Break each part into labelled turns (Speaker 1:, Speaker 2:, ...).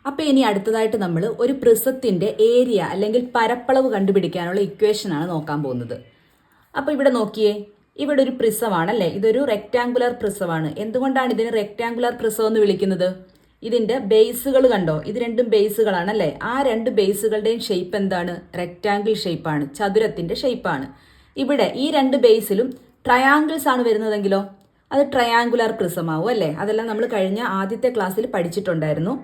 Speaker 1: അപ്പോൾ ഇനി അടുത്തതായിട്ട് നമ്മൾ ഒരു പ്രിസത്തിന്റെ ഏരിയ അല്ലെങ്കിൽ പരപ്പളവ് കണ്ടുപിടിക്കാനുള്ള ഇക്വേഷനാണ് നോക്കാൻ പോകുന്നത്. അപ്പോൾ ഇവിടെ നോക്കിയേ, ഇവിടെ ഒരു പ്രിസമാണല്ലേ, ഇതൊരു റെക്റ്റാങ്കുലർ പ്രിസമാണ്. എന്തുകൊണ്ടാണ് ഇതിന് റെക്റ്റാങ്കുലർ പ്രിസം എന്ന് വിളിക്കുന്നത്? ഇതിന്റെ ബേസുകൾ കണ്ടോ, ഇത് രണ്ടും ബേസുകളാണല്ലേ. ആ രണ്ട് ബേസുകളുടെയും ഷേപ്പ് എന്താണ്? റെക്റ്റാങ്കിൾ ഷേപ്പാണ്, ചതുരത്തിന്റെ ഷേപ്പാണ്. ഇവിടെ ഈ രണ്ട് ബേസിലും ട്രയാങ്കിൾസ് ആണ് വരുന്നതെങ്കിലോ അത് ട്രയാങ്കുലർ പ്രിസം ആവും അല്ലേ. അതെല്ലാം നമ്മൾ കഴിഞ്ഞ ആദ്യത്തെ ക്ലാസ്സിൽ പഠിച്ചിട്ടുണ്ടായിരുന്നു.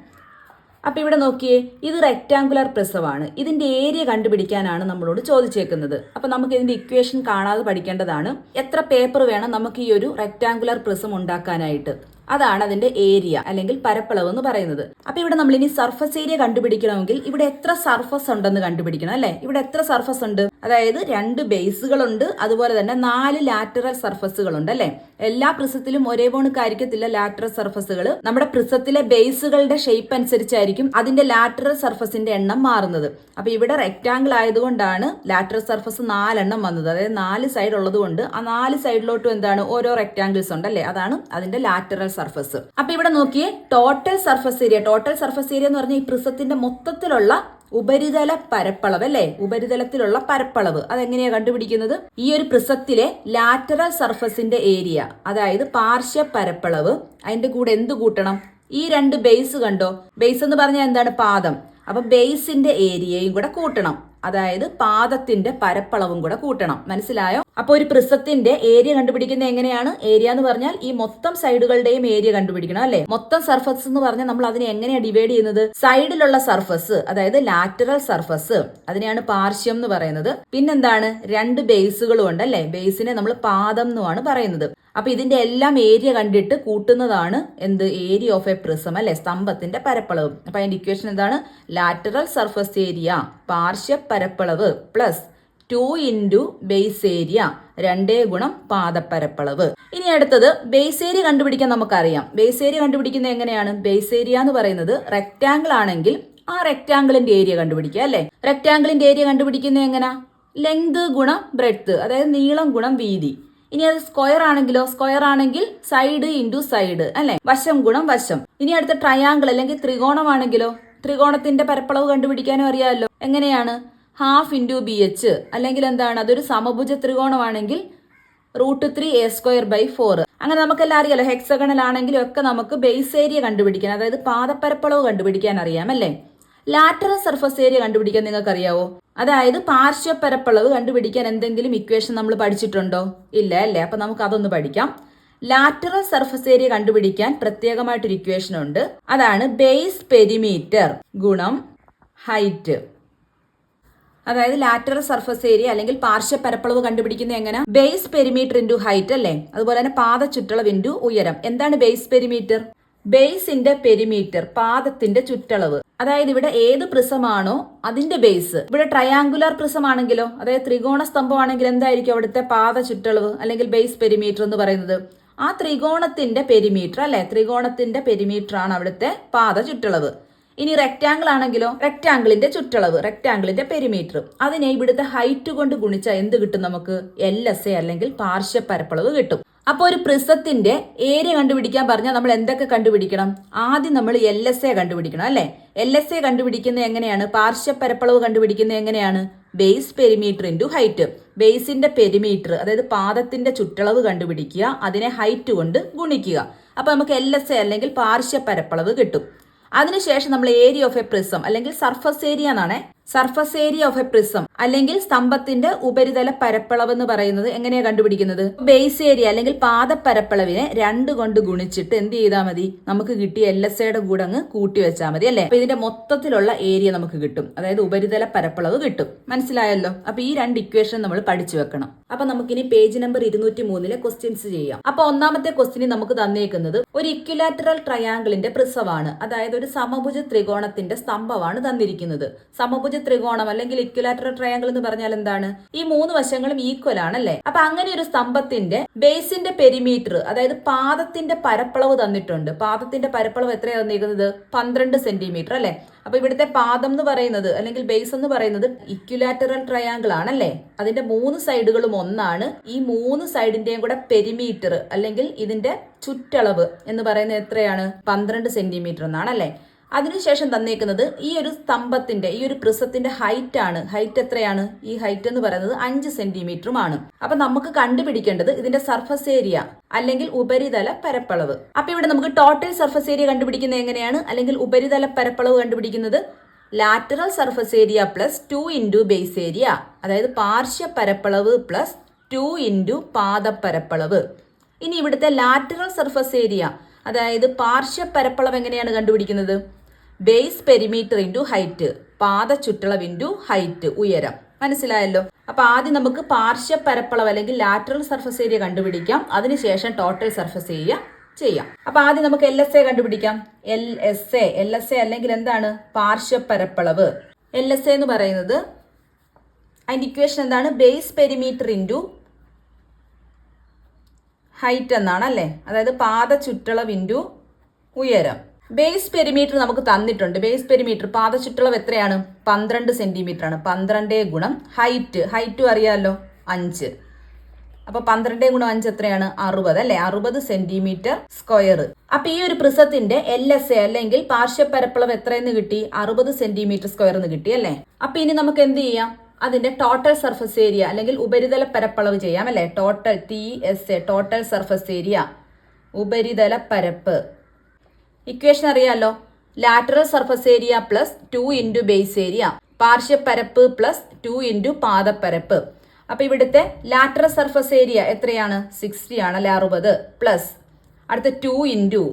Speaker 1: അപ്പം ഇവിടെ നോക്കിയേ, ഇത് റെക്റ്റാങ്കുലർ പ്രിസമാണ്. ഇതിന്റെ ഏരിയ കണ്ടുപിടിക്കാനാണ് നമ്മളോട് ചോദിച്ചേക്കുന്നത്. അപ്പം നമുക്ക് ഇതിന്റെ ഇക്വേഷൻ കാണാതെ പഠിക്കേണ്ടതാണ്. എത്ര പേപ്പർ വേണം നമുക്ക് ഈ ഒരു റെക്റ്റാങ്കുലർ പ്രിസം ഉണ്ടാക്കാനായിട്ട്? അതാണ് അതിന്റെ ഏരിയ അല്ലെങ്കിൽ പരപ്പളവ് എന്ന് പറയുന്നത്. അപ്പൊ ഇവിടെ നമ്മൾ ഇനി സർഫസ് ഏരിയ കണ്ടുപിടിക്കണമെങ്കിൽ ഇവിടെ എത്ര സർഫസ് ഉണ്ടെന്ന് കണ്ടുപിടിക്കണം അല്ലെ. ഇവിടെ എത്ര സർഫസ് ഉണ്ട്? അതായത് രണ്ട് ബേസുകളുണ്ട്, അതുപോലെ തന്നെ 4 ലാറ്ററൽ സർഫസുകളുണ്ട് അല്ലെ. എല്ലാ പ്രിസത്തിലും ഒരേപോലെ ആയിരിക്കത്തില്ല ലാറ്ററൽ സർഫസുകൾ. നമ്മുടെ പ്രിസത്തിലെ ബേസുകളുടെ ഷേപ്പ് അനുസരിച്ചായിരിക്കും അതിന്റെ ലാറ്ററൽ സർഫസിന്റെ എണ്ണം മാറുന്നത്. അപ്പൊ ഇവിടെ റെക്റ്റാങ്കിൾ ആയതുകൊണ്ടാണ് ലാറ്ററൽ സർഫസ് 4 എണ്ണം വന്നത്. അതായത് 4 സൈഡ് ഉള്ളത് കൊണ്ട് ആ 4 സൈഡിലോട്ടും എന്താണ് ഓരോ റെക്റ്റാങ്കിൾസ് ഉണ്ട് അല്ലെ. അതാണ് അതിന്റെ ലാറ്ററൽ സർഫസ്. അപ്പൊ ഇവിടെ നോക്കിയേ, total surface area. Total surface area എന്ന് പറഞ്ഞാൽ ഈ പ്രിസത്തിന്റെ മൊത്തത്തിലുള്ള ഉപരിതല പരപ്പളവ് അല്ലെ. ഉപരിതലത്തിലുള്ള പരപ്പളവ് അതെങ്ങനെയാ കണ്ടുപിടിക്കുന്നത്? ഈ ഒരു പ്രിസത്തിലെ ലാറ്ററൽ സർഫസിന്റെ ഏരിയ, അതായത് പാർശ്വ പരപ്പളവ്, അതിന്റെ കൂടെ എന്ത് കൂട്ടണം? ഈ രണ്ട് ബേസ് കണ്ടോ, ബേസ് എന്ന് പറഞ്ഞാൽ എന്താണ്? പാദം. അപ്പൊ ബേസിന്റെ ഏരിയയും കൂടെ കൂട്ടണം, അതായത് പാദത്തിന്റെ പരപ്പളവും കൂടെ കൂട്ടണം. മനസ്സിലായോ? അപ്പൊ ഒരു പ്രിസത്തിന്റെ ഏരിയ കണ്ടുപിടിക്കുന്നത് എങ്ങനെയാണ്? ഏരിയ എന്ന് പറഞ്ഞാൽ ഈ മൊത്തം സൈഡുകളുടെയും ഏരിയ കണ്ടുപിടിക്കണം അല്ലെ. മൊത്തം സർഫസ് എന്ന് പറഞ്ഞാൽ നമ്മൾ അതിനെ എങ്ങനെയാണ് ഡിവൈഡ് ചെയ്യുന്നത്? സൈഡിലുള്ള സർഫസ്, അതായത് ലാറ്ററൽ സർഫസ്, അതിനെയാണ് പാർശ്യം എന്ന് പറയുന്നത്. പിന്നെന്താണ്? രണ്ട് ബേസുകളും ഉണ്ട് അല്ലെ. ബേസിനെ നമ്മൾ പാദം എന്നുമാണ് പറയുന്നത്. അപ്പൊ ഇതിന്റെ എല്ലാം ഏരിയ കണ്ടിട്ട് കൂട്ടുന്നതാണ് എന്ത്? ഏരിയ ഓഫ് എ പ്രിസം അല്ലെ, സ്തംഭത്തിന്റെ പരപ്പളവ്. അപ്പൊ അതിന്റെ ഇക്വേഷൻ എന്താണ്? ലാറ്ററൽ സർഫസ് ഏരിയ പാർശ്വ പരപ്പളവ് പ്ലസ് 2 ഇൻറ്റു ബേസ് ഏരിയ 2 ഗുണം പാദപ്പരപ്പളവ്. ഇനി അടുത്തത് ബേസ് ഏരിയ കണ്ടുപിടിക്കാൻ നമുക്കറിയാം. ബേസ് ഏരിയ കണ്ടുപിടിക്കുന്നത് എങ്ങനെയാണ്? ബേസ് ഏരിയ എന്ന് പറയുന്നത് റെക്റ്റാങ്കിൾ ആണെങ്കിൽ ആ റെക്റ്റാങ്കിളിന്റെ ഏരിയ കണ്ടുപിടിക്കുക അല്ലെ. റെക്റ്റാങ്കിളിന്റെ ഏരിയ കണ്ടുപിടിക്കുന്നത് എങ്ങനെയാ? ലെങ്ത് ഗുണം ബ്രെഡ്ത്ത്, അതായത് നീളം ഗുണം വീതി. ഇനി അത് സ്ക്വയർ ആണെങ്കിലോ? സ്ക്വയർ ആണെങ്കിൽ സൈഡ് ഇൻറ്റു സൈഡ് അല്ലെ, വശം ഗുണം വശം. ഇനി അടുത്ത ട്രയാങ്കിൾ അല്ലെങ്കിൽ ത്രികോണമാണെങ്കിലോ? ത്രികോണത്തിന്റെ പരപ്പളവ് കണ്ടുപിടിക്കാനും അറിയാമല്ലോ. എങ്ങനെയാണ്? ഹാഫ് ഇൻറ്റു ബി എച്ച്, അല്ലെങ്കിൽ എന്താണ്? അതൊരു സമഭുജ ത്രികോണമാണെങ്കിൽ √3a²/4. അങ്ങനെ നമുക്കെല്ലാം അറിയാലോ. ഹെക്സഗണൽ ആണെങ്കിലും ഒക്കെ നമുക്ക് ബേസ് ഏരിയ കണ്ടുപിടിക്കാൻ, അതായത് പാദപ്പരപ്പളവ് കണ്ടുപിടിക്കാൻ അറിയാം അല്ലേ. ലാറ്ററൽ സർഫസ് ഏരിയ കണ്ടുപിടിക്കാൻ നിങ്ങൾക്ക് അറിയാവോ? അതായത് പാർശ്വ പരപ്പളവ് കണ്ടുപിടിക്കാൻ എന്തെങ്കിലും ഇക്വേഷൻ നമ്മൾ പഠിച്ചിട്ടുണ്ടോ? ഇല്ല അല്ലേ. അപ്പൊ നമുക്ക് അതൊന്ന് പഠിക്കാം. ലാറ്ററൽ സർഫസ് ഏരിയ കണ്ടുപിടിക്കാൻ പ്രത്യേകമായിട്ടൊരു ഇക്വേഷൻ ഉണ്ട്. അതാണ് ബേസ് പെരിമീറ്റർ ഗുണം ഹൈറ്റ്. അതായത് ലാറ്ററൽ സർഫസ് ഏരിയ അല്ലെങ്കിൽ പാർശ്വ പരപ്പളവ് കണ്ടുപിടിക്കുന്നത് എങ്ങനെ? ബേസ് പെരിമീറ്റർ ഇൻറ്റു ഹൈറ്റ് അല്ലേ. അതുപോലെ തന്നെ പാദ ചുറ്റളവ് ഇൻറ്റു ഉയരം. എന്താണ് ബേസ് പെരിമീറ്റർ? ബേസിന്റെ പെരിമീറ്റർ, പാദത്തിന്റെ ചുറ്റളവ്. അതായത് ഇവിടെ ഏത് പ്രിസമാണോ അതിന്റെ ബേസ്. ഇവിടെ ട്രയാങ്കുലർ പ്രിസം ആണെങ്കിലോ, അതായത് ത്രികോണ സ്തംഭമാണെങ്കിൽ എന്തായിരിക്കും അവിടുത്തെ പാദ ചുറ്റളവ് അല്ലെങ്കിൽ ബേസ് പെരിമീറ്റർ എന്ന് പറയുന്നത്? ആ ത്രികോണത്തിന്റെ പെരിമീറ്റർ അല്ലെ. ത്രികോണത്തിന്റെ പെരിമീറ്റർ ആണ് അവിടുത്തെ പാദ ചുറ്റളവ്. ഇനി റെക്റ്റാങ്കിൾ ആണെങ്കിലോ, റെക്റ്റാങ്കിളിന്റെ ചുറ്റളവ്, റെക്റ്റാങ്കിളിന്റെ പെരിമീറ്റർ. അതിനെ ഇവിടുത്തെ ഹൈറ്റ് കൊണ്ട് ഗുണിച്ചാൽ എന്ത് കിട്ടും നമുക്ക്? LSA അല്ലെങ്കിൽ പാർശ്വ പരപ്പളവ് കിട്ടും. അപ്പോൾ ഒരു പ്രിസത്തിന്റെ ഏരിയ കണ്ടുപിടിക്കാൻ പറഞ്ഞാൽ നമ്മൾ എന്തൊക്കെ കണ്ടുപിടിക്കണം? ആദ്യം നമ്മൾ LSA കണ്ടുപിടിക്കണം അല്ലെ. LSA കണ്ടുപിടിക്കുന്നത് എങ്ങനെയാണ്? പാർശ്വ പരപ്പളവ് കണ്ടുപിടിക്കുന്നത് എങ്ങനെയാണ്? Base perimeter into height. ബേസിന്റെ പെരിമീറ്റർ, അതായത് പാദത്തിന്റെ ചുറ്റളവ് കണ്ടുപിടിക്കുക, അതിനെ ഹൈറ്റ് കൊണ്ട് ഗുണിക്കുക. അപ്പൊ നമുക്ക് LSA അല്ലെങ്കിൽ പാർശ്വ പരപ്പളവ് കിട്ടും. അതിനുശേഷം നമ്മൾ ഏരിയ ഓഫ് എ പ്രിസം അല്ലെങ്കിൽ സർഫസ് ഏരിയ എന്നാണ്. Surface area of A prism അല്ലെങ്കിൽ സ്തംഭത്തിന്റെ ഉപരിതല പരപ്പളവ് എന്ന് പറയുന്നത് എങ്ങനെയാ കണ്ടുപിടിക്കുന്നത്? ബേസ് ഏരിയ അല്ലെങ്കിൽ പാദപ്പരപ്പളവിനെ 2 കൊണ്ട് ഗുണിച്ചിട്ട് എന്ത് ചെയ്താൽ മതി? നമുക്ക് കിട്ടിയ LSAയുടെ കൂടെ അങ്ങ് കൂട്ടി വെച്ചാൽ മതി അല്ലെ. അപ്പൊ ഇതിന്റെ മൊത്തത്തിലുള്ള ഏരിയ നമുക്ക് കിട്ടും, അതായത് ഉപരിതല പരപ്പളവ് കിട്ടും. മനസ്സിലായല്ലോ? അപ്പൊ ഈ 2 ഇക്വേഷൻ നമ്മൾ പഠിച്ചു വെക്കണം. അപ്പൊ നമുക്കിനി പേജ് നമ്പർ 203 ക്വസ്റ്റ്യൻസ് ചെയ്യാം. അപ്പൊ ഒന്നാമത്തെ ക്വസ്റ്റ്യൻ നമുക്ക് തന്നേക്കുന്നത് ഒരു ഇക്വിലാറ്ററൽ ട്രയാങ്കിളിന്റെ പ്രിസമാണ്, അതായത് ഒരു സമഭുജ ത്രികോണത്തിന്റെ സ്തംഭമാണ് തന്നിരിക്കുന്നത്. സമഭുജ ത്രികോണം അല്ലെങ്കിൽ ഇക്വിലാറ്ററൽ ട്രയാങ്കിൾ എന്ന് പറഞ്ഞാൽ എന്താണ്? ഈ 3 വശങ്ങളും ഈക്വൽ ആണല്ലേ. അപ്പൊ അങ്ങനെ ഒരു സ്തംഭത്തിന്റെ ബേസിന്റെ പെരിമീറ്റർ, അതായത് പാദത്തിന്റെ പരപ്പളവ് തന്നിട്ടുണ്ട്. പാദത്തിന്റെ പരപ്പളവ് എത്രയാണ് തന്നിരിക്കുന്നത്? 12 സെന്റിമീറ്റർ അല്ലെ. അപ്പൊ ഇവിടുത്തെ പാദം എന്ന് പറയുന്നത് അല്ലെങ്കിൽ ബേസ് എന്ന് പറയുന്നത് ഇക്വിലാറ്ററൽ ട്രയാങ്കിൾ ആണല്ലേ. അതിന്റെ 3 സൈഡുകളും ഒന്നാണ്. ഈ 3 സൈഡിന്റെയും കൂടെ പെരിമീറ്റർ അല്ലെങ്കിൽ ഇതിന്റെ ചുറ്റളവ് എന്ന് പറയുന്നത് എത്രയാണ്? 12 സെന്റിമീറ്റർ എന്നാണല്ലേ. അതിനുശേഷം തന്നേക്കുന്നത് ഈ ഒരു സ്തംഭത്തിന്റെ ഈ ഒരു പ്രിസത്തിന്റെ ഹൈറ്റ് ആണ്. ഹൈറ്റ് എത്രയാണ്? ഈ ഹൈറ്റ് എന്ന് പറയുന്നത് 5 സെന്റിമീറ്ററുമാണ്. അപ്പൊ നമുക്ക് കണ്ടുപിടിക്കേണ്ടത് ഇതിന്റെ സർഫസ് ഏരിയ അല്ലെങ്കിൽ ഉപരിതല പരപ്പളവ്. അപ്പൊ ഇവിടെ നമുക്ക് ടോട്ടൽ സർഫസ് ഏരിയ കണ്ടുപിടിക്കുന്നത് എങ്ങനെയാണ്? അല്ലെങ്കിൽ ഉപരിതല പരപ്പളവ് കണ്ടുപിടിക്കുന്നത് lateral surface area plus 2 into base area, അതായത് പാർശ്വ പരപ്പളവ് പ്ലസ് 2 ഇൻറ്റു പാദപ്പരപ്പളവ്. ഇനി ഇവിടുത്തെ ലാറ്ററൽ സർഫസ് ഏരിയ അതായത് പാർശ്വ പരപ്പളവ് എങ്ങനെയാണ് കണ്ടുപിടിക്കുന്നത്? ബേസ് പെരിമീറ്റർ ഇൻറ്റു ഹൈറ്റ്, പാദ ചുറ്റളവ് ഇൻറ്റു ഹൈറ്റ്, ഉയരം. മനസ്സിലായല്ലോ? അപ്പൊ ആദ്യം നമുക്ക് പാർശ്വ പരപ്പളവ് അല്ലെങ്കിൽ ലാറ്ററൽ സർഫസ് ഏരിയ കണ്ടുപിടിക്കാം. അതിനുശേഷം ടോട്ടൽ സർഫസ് ഏരിയ ചെയ്യാം. അപ്പൊ ആദ്യം നമുക്ക് LSA കണ്ടുപിടിക്കാം. LSA അല്ലെങ്കിൽ എന്താണ്? പാർശ്വ പരപ്പളവ്. LSA എന്ന് പറയുന്നത് അതിന്റെ ഇക്വേഷൻ എന്താണ്? ബേസ് പെരിമീറ്റർ ഇൻറ്റു ഹൈറ്റ് എന്നാണ് അല്ലേ? അതായത് പാദ ചുറ്റളവ് ഇൻറ്റു ഉയരം. ബേസ് പെരിമീറ്റർ നമുക്ക് തന്നിട്ടുണ്ട്. ബേസ് പെരിമീറ്റർ പാദ ചുറ്റളവ് എത്രയാണ്? 12 സെന്റിമീറ്റർ ആണ്. 12 ഗുണം ഹൈറ്റും അറിയാമല്ലോ 5. അപ്പൊ 12 ഗുണം 5 എത്രയാണ്? 60 അല്ലെ? 60 സെന്റിമീറ്റർ സ്ക്വയർ. അപ്പൊ ഈ ഒരു പ്രിസത്തിന്റെ LSA അല്ലെങ്കിൽ പാർശ്വ പരപ്പളവ് എത്രയെന്ന് കിട്ടി? 60 സെന്റിമീറ്റർ സ്ക്വയർ എന്ന് കിട്ടി അല്ലേ? അപ്പൊ ഇനി നമുക്ക് എന്ത് ചെയ്യാം? അതിന്റെ ടോട്ടൽ സർഫസ് ഏരിയ അല്ലെങ്കിൽ ഉപരിതല പരപ്പളവ് ചെയ്യാം അല്ലെ? Total TSA, total surface area, ഉപരിതല പരപ്പ്. ഇക്വേഷൻ അറിയാലോ? Lateral surface area plus 2 into base area, പാർശ്വ പരപ്പ് പ്ലസ് 2 ഇൻറ്റു പാദപ്പരപ്പ്. അപ്പൊ ഇവിടുത്തെ ലാറ്ററൽ സർഫസ് ഏരിയ എത്രയാണ്? 60 ആണ് അല്ലെ? 60 പ്ലസ് അടുത്ത 2 into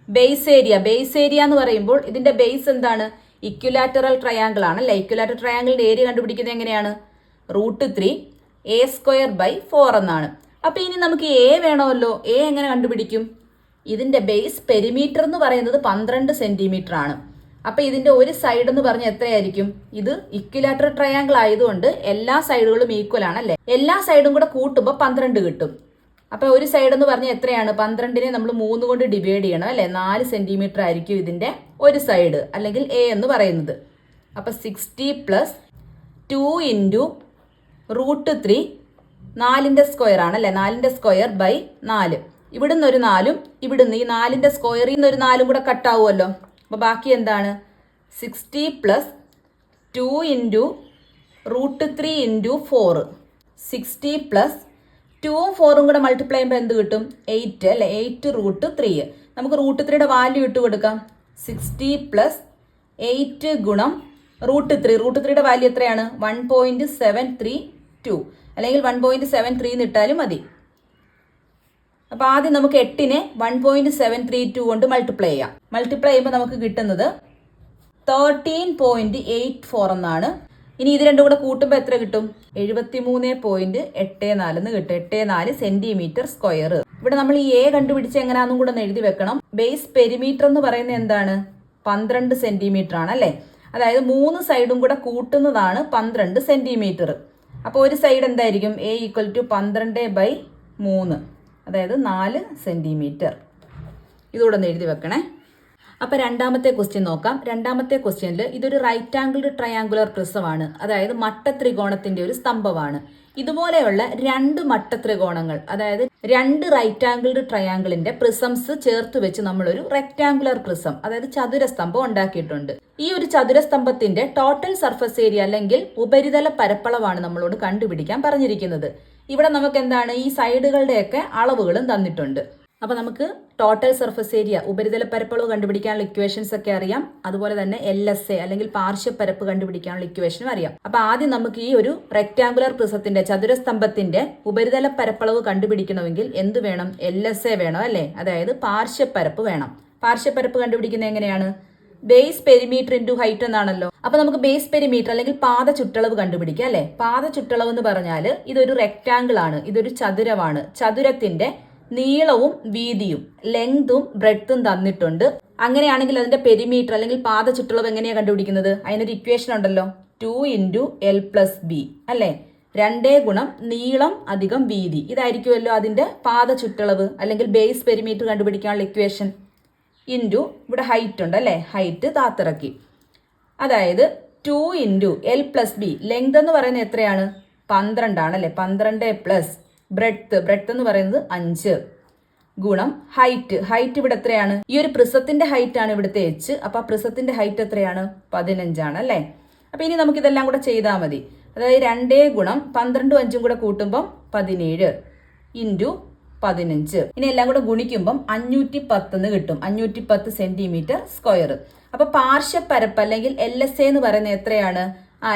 Speaker 1: base area. Base area എന്ന് പറയുമ്പോൾ ഇതിന്റെ ബേസ് എന്താണ്? ഇക്വിലാറ്ററൽ ട്രയാങ്കിൾ ആണ് അല്ലെ? ഇക്വിലാറ്ററൽ ട്രയാങ്കിളിന്റെ ഏരിയ കണ്ടുപിടിക്കുന്നത് എങ്ങനെയാണ്? √3 A²/4 എന്നാണ്. അപ്പൊ ഇനി നമുക്ക് A വേണമല്ലോ. A എങ്ങനെ കണ്ടുപിടിക്കും? ഇതിന്റെ ബേസ് പെരിമീറ്റർ എന്ന് പറയുന്നത് 12 സെന്റിമീറ്റർ ആണ്. അപ്പൊ ഇതിന്റെ ഒരു സൈഡ് എന്ന് പറഞ്ഞാൽ എത്രയായിരിക്കും? ഇത് ഇക്വിലാറ്ററൽ ട്രയാങ്കിൾ ആയതുകൊണ്ട് എല്ലാ സൈഡുകളും ഈക്വൽ ആണ് അല്ലെ? എല്ലാ സൈഡും കൂടെ കൂട്ടുമ്പോൾ 12 കിട്ടും. അപ്പൊ ഒരു സൈഡ് എന്ന് പറഞ്ഞാൽ എത്രയാണ്? 12നെ നമ്മൾ 3 കൊണ്ട് ഡിവൈഡ് ചെയ്യണം അല്ലെ? 4 സെന്റിമീറ്റർ ആയിരിക്കും ഇതിന്റെ ഒരു സൈഡ് അല്ലെങ്കിൽ A എന്ന് പറയുന്നത്. അപ്പൊ 60 പ്ലസ് 2 ഇൻറ്റു √3, 4ന്റെ സ്ക്വയർ ആണ് അല്ലെ? 4ന്റെ സ്ക്വയർ ബൈ 4. ഇവിടുന്ന് ഒരു 4ഉം ഇവിടുന്ന് ഈ 4ന്റെ സ്ക്വയറിൽ നിന്ന് ഒരു 4ഉം കൂടെ കട്ടാവുമല്ലോ. അപ്പൊ ബാക്കി എന്താണ്? 60 പ്ലസ് 2 ഇൻറ്റു √3 ഇൻറ്റു 4. 60 പ്ലസ് 2ഉം 4ഉം കൂടെ മൾട്ടിപ്ലൈ ചെയ്യുമ്പോൾ എന്ത് കിട്ടും? 8 അല്ലെ? 8√3. നമുക്ക് √3യുടെ വാല്യൂ ഇട്ട് കൊടുക്കാം. 60 പ്ലസ് 8 ഗുണം √3. √3യുടെ വാല്യൂ എത്രയാണ്? 1.732 അല്ലെങ്കിൽ 1.73 ഇട്ടാലും മതി. അപ്പൊ ആദ്യം നമുക്ക് 8നെ 1.732 കൊണ്ട് മൾട്ടിപ്ലൈ ചെയ്യാം. മൾട്ടിപ്ലൈ ചെയ്യുമ്പോൾ നമുക്ക് കിട്ടുന്നത് 13.84 എന്നാണ്. ഇനി ഇത് രണ്ടും കൂടെ കൂട്ടുമ്പോൾ എത്ര കിട്ടും? 73.84 എന്ന് കിട്ടും. 84 സെന്റിമീറ്റർ സ്ക്വയർ. ഇവിടെ നമ്മൾ ഈ A കണ്ടുപിടിച്ച് എങ്ങനെയാണെന്നും കൂടെ ഒന്ന് എഴുതി വെക്കണം. ബേസ് പെരിമീറ്റർ എന്ന് പറയുന്നത് എന്താണ്? 12 സെന്റിമീറ്റർ ആണ് അല്ലെ? അതായത് 3 സൈഡും കൂടെ കൂട്ടുന്നതാണ് 12 സെന്റിമീറ്റർ. അപ്പോൾ ഒരു സൈഡ് എന്തായിരിക്കും? A = 12/3, അതായത് 4 സെന്റിമീറ്റർ. ഇതുകൂടെ ഒന്ന് എഴുതി വെക്കണേ. അപ്പൊ രണ്ടാമത്തെ ക്വസ്റ്റ്യൻ നോക്കാം. രണ്ടാമത്തെ ക്വസ്റ്റ്യനിൽ ഇതൊരു റൈറ്റ് ആംഗിൾഡ് ട്രയാങ്കുലർ പ്രിസമാണ്, അതായത് മട്ടത്രികോണത്തിന്റെ ഒരു സ്തംഭമാണ്. ഇതുപോലെയുള്ള 2 മട്ടത്രികോണങ്ങൾ, അതായത് 2 റൈറ്റ് ആംഗിൾഡ് ട്രയാങ്കിളിന്റെ പ്രിസംസ് ചേർത്ത് വെച്ച് നമ്മളൊരു റെക്ടാങ്കുലർ പ്രിസം, അതായത് ചതുരസ്തംഭം ഉണ്ടാക്കിയിട്ടുണ്ട്. ഈ ഒരു ചതുരസ്തംഭത്തിന്റെ ടോട്ടൽ സർഫസ് ഏരിയ അല്ലെങ്കിൽ ഉപരിതല പരപ്പളവാണ് നമ്മളോട് കണ്ടുപിടിക്കാൻ പറഞ്ഞിരിക്കുന്നത്. ഇവിടെ നമുക്ക് എന്താണ്? ഈ സൈഡുകളുടെയൊക്കെ അളവുകളും തന്നിട്ടുണ്ട്. അപ്പൊ നമുക്ക് ടോട്ടൽ സർഫസ് ഏരിയ, ഉപരിതല പരപ്പളവ് കണ്ടുപിടിക്കാനുള്ള ഇക്വേഷൻസ് ഒക്കെ അറിയാം. അതുപോലെ തന്നെ LSA അല്ലെങ്കിൽ പാർശ്വ പരപ്പ് കണ്ടുപിടിക്കാനുള്ള ഇക്വേഷനും അറിയാം. അപ്പൊ ആദ്യം നമുക്ക് ഈ ഒരു റെക്ടാങ്കുലർ പ്രിസത്തിന്റെ ചതുരസ്തംഭത്തിന്റെ ഉപരിതല പരപ്പളവ് കണ്ടുപിടിക്കണമെങ്കിൽ എന്ത് വേണം? LSA വേണം അല്ലെ? അതായത് പാർശ്വ പരപ്പ് വേണം. പാർശ്വ പരപ്പ് കണ്ടുപിടിക്കുന്നത് എങ്ങനെയാണ്? ബേസ് പെരിമീറ്റർ ഇൻറ്റു ഹൈറ്റ് എന്നാണല്ലോ. അപ്പൊ നമുക്ക് ബേസ് പെരിമീറ്റർ അല്ലെങ്കിൽ പാദ ചുറ്റളവ് കണ്ടുപിടിക്കാം അല്ലെ? പാദ ചുറ്റളവ് എന്ന് പറഞ്ഞാൽ ഇതൊരു റെക്ടാങ്കിൾ ആണ്, ഇതൊരു ചതുരമാണ്. ചതുരത്തിന്റെ നീളവും വീതിയും, ലെങ്തും ബ്രെഡ്ത്തും തന്നിട്ടുണ്ട്. അങ്ങനെയാണെങ്കിൽ അതിന്റെ പെരിമീറ്റർ അല്ലെങ്കിൽ പാദ ചുറ്റളവ് എങ്ങനെയാണ് കണ്ടുപിടിക്കുന്നത്? അതിനൊരു ഇക്വേഷൻ ഉണ്ടല്ലോ, 2 ഇൻറ്റു L പ്ലസ് B അല്ലെ? 2 ഗുണം നീളം അധികം വീതി. ഇതായിരിക്കുമല്ലോ അതിന്റെ പാദ ചുറ്റളവ് അല്ലെങ്കിൽ ബേസ് പെരിമീറ്റർ കണ്ടുപിടിക്കാനുള്ള ഇക്വേഷൻ. ഇൻറ്റു ഇവിടെ ഹൈറ്റ് ഉണ്ട് അല്ലെ? ഹൈറ്റ് താത്തിറക്കി. അതായത് 2 into L plus B. Length എന്ന് പറയുന്നത് എത്രയാണ്? 12 ആണ് അല്ലെ? 12 പ്ലസ് ബ്രെഡ്ത്ത് എന്ന് പറയുന്നത് 5 ഗുണം ഹൈറ്റ് ഇവിടെ എത്രയാണ്? ഈ ഒരു പ്രിസത്തിന്റെ ഹൈറ്റ് ആണ് ഇവിടുത്തെ h. അപ്പൊ ആ പ്രിസത്തിന്റെ ഹൈറ്റ് എത്രയാണ്? 15 ആണ് അല്ലേ? അപ്പൊ ഇനി നമുക്ക് ഇതെല്ലാം കൂടെ ചെയ്താൽ മതി. അതായത് 2 ഗുണം 12 5 കൂടെ കൂട്ടുമ്പം 17 ഇൻറ്റു 15. ഇനി എല്ലാം കൂടെ ഗുണിക്കുമ്പം 510 എന്ന് കിട്ടും. 510 സെന്റിമീറ്റർ സ്ക്വയർ. അപ്പൊ പാർശ്വപ്പരപ്പ് അല്ലെങ്കിൽ LSA എന്ന് പറയുന്നത് എത്രയാണ്?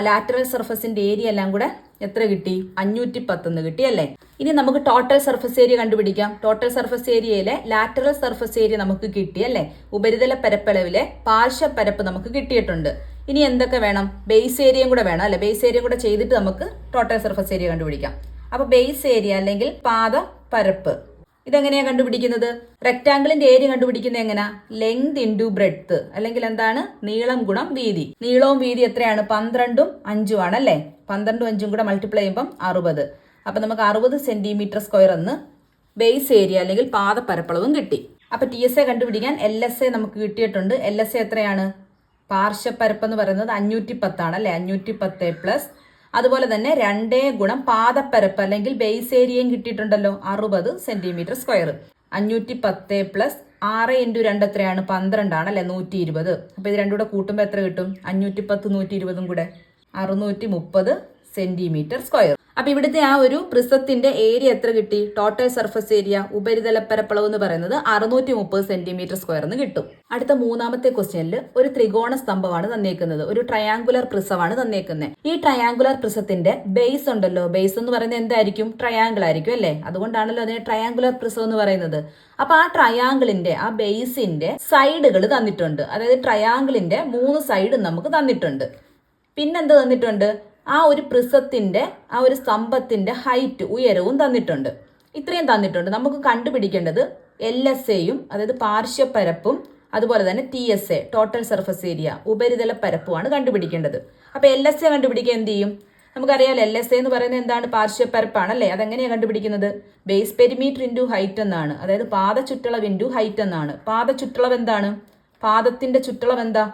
Speaker 1: ലാറ്ററൽ സർഫസിന്റെ ഏരിയ എല്ലാം കൂടെ എത്ര കിട്ടി? 510 എന്ന് കിട്ടി അല്ലേ? ഇനി നമുക്ക് ടോട്ടൽ സർഫസ് ഏരിയ കണ്ടുപിടിക്കാം. ടോട്ടൽ സർഫസ് ഏരിയയിലെ ലാറ്ററൽ സർഫസ് ഏരിയ നമുക്ക് കിട്ടി അല്ലേ? ഉപരിതല പരപ്പളവിലെ പാർശ്വപ്പരപ്പ് നമുക്ക് കിട്ടിയിട്ടുണ്ട്. ഇനി എന്തൊക്കെ വേണം? ബേസ് ഏരിയയും കൂടെ വേണം അല്ലെ? ബേസ് ഏരിയ കൂടെ ചെയ്തിട്ട് നമുക്ക് ടോട്ടൽ സർഫസ് ഏരിയ കണ്ടുപിടിക്കാം. അപ്പൊ ബേസ് ഏരിയ അല്ലെങ്കിൽ പാദപരപ്പ് ഇതെങ്ങനെയാ കണ്ടുപിടിക്കുന്നത്? റെക്ടാംഗിളിന്റെ ഏരിയ കണ്ടുപിടിക്കുന്നത് എങ്ങനെയാ? ലെങ്ത് ഇൻറ്റു ബ്രെഡ്ത്ത് അല്ലെങ്കിൽ എന്താണ്? നീളം ഗുണം വീതി. നീളവും വീതി എത്രയാണ്? 12ഉം 5ഉം ആണല്ലേ? 12ഉം 5ഉം കൂടെ മൾട്ടിപ്ലൈ ചെയ്യുമ്പം 60. അപ്പൊ നമുക്ക് 60 സെന്റിമീറ്റർ സ്ക്വയർ എന്ന് ബേസ് ഏരിയ അല്ലെങ്കിൽ പാദപരപ്പളവും കിട്ടി. അപ്പൊ TSA കണ്ടുപിടിക്കാൻ LSA നമുക്ക് കിട്ടിയിട്ടുണ്ട്. LSA എത്രയാണ്? പാർശ്വപ്പരപ്പ് എന്ന് പറയുന്നത് 510 ആണ് അല്ലെ? 510 പ്ലസ് അതുപോലെ തന്നെ 2 ഗുണം പാദപ്പരപ്പ് അല്ലെങ്കിൽ ബേസ് ഏരിയയും കിട്ടിയിട്ടുണ്ടല്ലോ 60 സെന്റിമീറ്റർ സ്ക്വയർ. 510 പ്ലസ് 6 ഇൻറ്റു 2 എത്രയാണ്? 12 ആണ് അല്ലെ? 120. അപ്പൊ ഇത് രണ്ടും കൂടെ കൂട്ടുമ്പോൾ എത്ര കിട്ടും? 510 120 കൂടെ 630 സെന്റിമീറ്റർ സ്ക്വയർ. അപ്പൊ ഇവിടുത്തെ ആ ഒരു പ്രിസത്തിന്റെ ഏരിയ എത്ര കിട്ടി? ടോട്ടൽ സർഫസ് ഏരിയ ഉപരിതല പരപ്പളവ് എന്ന് പറയുന്നത് 630 സെന്റിമീറ്റർ സ്ക്വയർ എന്ന് കിട്ടും. അടുത്ത മൂന്നാമത്തെ ക്വസ്റ്റ്യനിൽ ഒരു ത്രികോണ സ്തംഭമാണ് തന്നേക്കുന്നത്. ഒരു ട്രയാങ്കുലർ പ്രിസമാണ് തന്നേക്കുന്നത്. ഈ ട്രയാങ്കുലർ പ്രിസത്തിന്റെ ബേസ് ഉണ്ടല്ലോ, ബേസ് എന്ന് പറയുന്നത് എന്തായിരിക്കും? ട്രയാങ്കിൾ ആയിരിക്കും അല്ലേ? അതുകൊണ്ടാണല്ലോ അതിനെ ട്രയാങ്കുലർ പ്രിസം എന്ന് പറയുന്നത്. അപ്പൊ ആ ട്രയാങ്കിളിന്റെ ആ ബേസിന്റെ സൈഡുകൾ തന്നിട്ടുണ്ട്. അതായത് ട്രയാങ്കിളിന്റെ 3 സൈഡ് നമുക്ക് തന്നിട്ടുണ്ട്. പിന്നെന്ത് തന്നിട്ടുണ്ട്? ആ ഒരു പ്രിസത്തിന്റെ ആ ഒരു സ്തംഭത്തിന്റെ ഹൈറ്റ് ഉയരവും തന്നിട്ടുണ്ട്. ഇത്രയും തന്നിട്ടുണ്ട്. നമുക്ക് കണ്ടുപിടിക്കേണ്ടത് LSAയും അതായത് പാർശ്വപ്പരപ്പും അതുപോലെ തന്നെ TSA ടോട്ടൽ സർഫസ് ഏരിയ ഉപരിതല പരപ്പുമാണ് കണ്ടുപിടിക്കേണ്ടത്. അപ്പൊ LSA കണ്ടുപിടിക്കാൻ എന്ത് ചെയ്യും? നമുക്കറിയാം LSA എന്ന് പറയുന്നത് എന്താണ്? പാർശ്വപ്പരപ്പാണല്ലേ? അതെങ്ങനെയാണ് കണ്ടുപിടിക്കുന്നത്? ബേസ് പെരിമീറ്റർ ഇൻറ്റു ഹൈറ്റ് എന്നാണ്. അതായത് പാദ ചുറ്റളവ് ഇൻറ്റു ഹൈറ്റ് എന്നാണ്. പാദ ചുറ്റളവ് എന്താണ്? പാദത്തിന്റെ ചുറ്റളവ് എന്താ?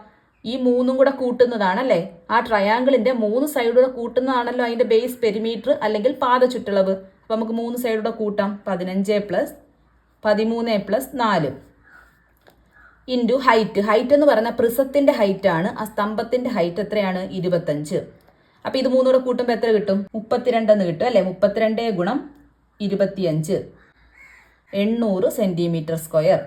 Speaker 1: ഈ 3ഉം കൂടെ കൂട്ടുന്നതാണല്ലേ? ആ ട്രയാങ്കിളിന്റെ 3 സൈഡൂടെ കൂട്ടുന്നതാണല്ലോ അതിന്റെ ബേസ് പെരിമീറ്റർ അല്ലെങ്കിൽ പാദ ചുറ്റളവ്. അപ്പൊ നമുക്ക് 3 സൈഡൂടെ കൂട്ടാം. 15 പ്ലസ് 13 പ്ലസ് 4 ഇൻറ്റു ഹൈറ്റ് എന്ന് പറഞ്ഞാൽ പ്രിസത്തിന്റെ ഹൈറ്റ് ആണ്. ആ സ്തംഭത്തിന്റെ ഹൈറ്റ് എത്രയാണ്? 25. അപ്പൊ ഇത് 3 കൂടെ കൂട്ടുമ്പോൾ എത്ര കിട്ടും? 32 എന്ന് കിട്ടും അല്ലെ? 32 ഗുണം 25 800 സെന്റിമീറ്റർ സ്ക്വയർ.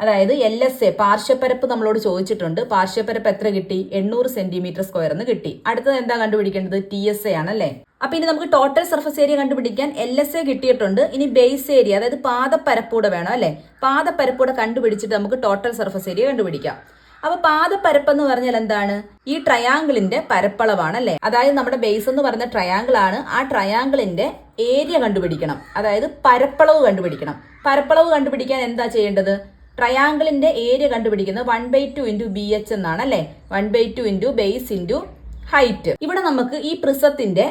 Speaker 1: അതായത് LSA പാർശ്വപ്പരപ്പ് നമ്മളോട് ചോദിച്ചിട്ടുണ്ട്. പാർശ്വപ്പരപ്പ് എത്ര കിട്ടി? 800 സെന്റിമീറ്റർ സ്ക്വയർ എന്ന് കിട്ടി. അടുത്തത് എന്താ കണ്ടുപിടിക്കേണ്ടത്? TSA ആണല്ലേ? അപ്പൊ ഇനി നമുക്ക് ടോട്ടൽ സർഫസ് ഏരിയ കണ്ടുപിടിക്കാൻ LSA കിട്ടിയിട്ടുണ്ട്. ഇനി ബേസ് ഏരിയ അതായത് പാദപ്പരപ്പൂടെ വേണം അല്ലെ? പാദപ്പരപ്പൂടെ കണ്ടുപിടിച്ചിട്ട് നമുക്ക് ടോട്ടൽ സർഫസ് ഏരിയ കണ്ടുപിടിക്കാം. അപ്പൊ പാദപ്പരപ്പ് എന്ന് പറഞ്ഞാൽ എന്താണ്? ഈ ട്രയാങ്കിളിന്റെ പരപ്പളവാണ് അല്ലെ? അതായത് നമ്മുടെ ബേസ് എന്ന് പറഞ്ഞ ട്രയാങ്കിൾ ആണ്. ആ ട്രയാങ്കിളിന്റെ ഏരിയ കണ്ടുപിടിക്കണം. അതായത് പരപ്പളവ് കണ്ടുപിടിക്കണം. പരപ്പളവ് കണ്ടുപിടിക്കാൻ എന്താ ചെയ്യേണ്ടത്? ട്രയാങ്കിളിന്റെ ഏരിയ കണ്ടുപിടിക്കുന്നത് 1/2 ഇൻറ്റു BH എന്നാണ് അല്ലെ? 1/2 ഇൻറ്റു ബേസ് ഇൻറ്റു ഹൈറ്റ്. ഇവിടെ നമുക്ക് ഈ പ്രിസത്തിന്റെ